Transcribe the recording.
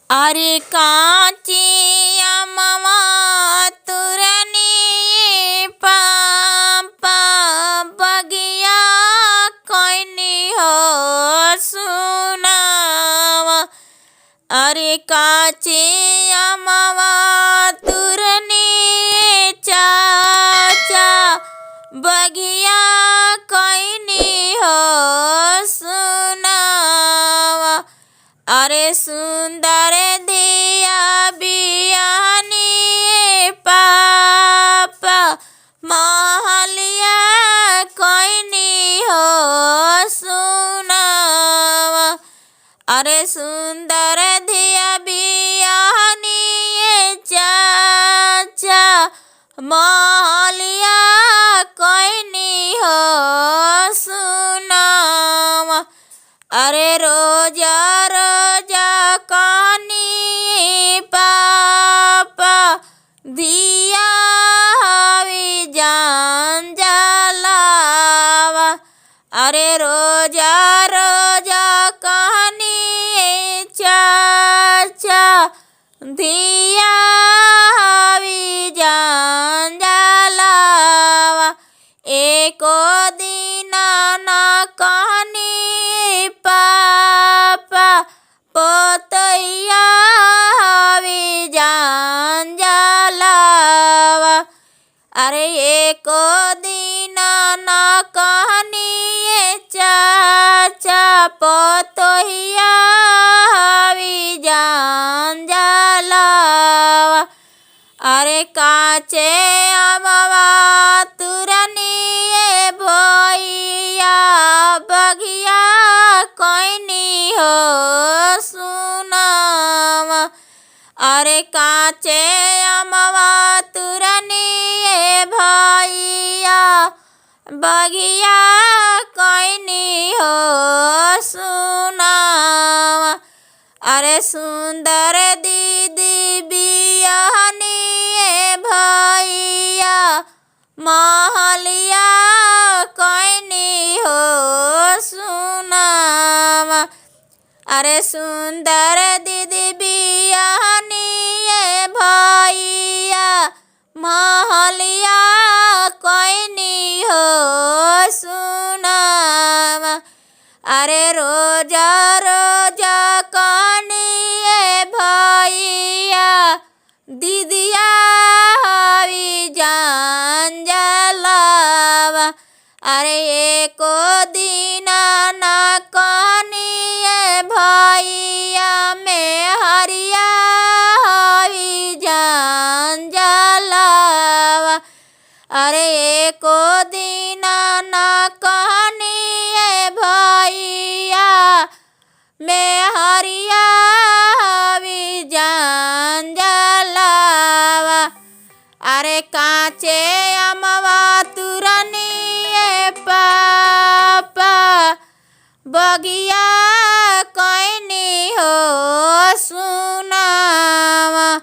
अरे काची अमवा तुरनी पापा बगिया कोइनी हो सुनावा। अरे काची अमवा तुरनी चाचा बगिया कोइनी हो सुनावा। अरे सुंदर दिया बियानी पापा महलिया कोइनी हो सुनावा। अरे सुंदर दिया बियानी चाचा महलिया कोइनी हो सुनावा। अरे रोजा रोजा कहानी पापा दिया हवी जान जलावा। अरे रोजा रोजा कहानी चाचा दिया हवी जान जलावा। एको दिन ना कहानी पापा पोतैया हवी जान जलावा। अरे एको दिन ना कहानी चाचा पोतैया हवी जान जलावा। अरे काचे अमवा तुरनी भैया बगिया कोइनी हो सुनावा। अरे काचे अमवा तुरनी भैया बगिया कोइनी हो सुनावा। अरे सुंदर दीदी बियानी भैया महलिया कोइनी हो सुनावा। अरे सुंदर दीदी बियानी भैया महलिया कोइनी हो सुनावा। अरे रोजा रोजा कहानी भैया दीदिया हवी जान जलावा। अरे एको दिन ना कहानी भैया में हरिया हवी जान जलावा। अरे एको दिन ना कहानी भैया में हरिया हवी जान जलावा। अरे काचे अमवा तुरनी पापा बगिया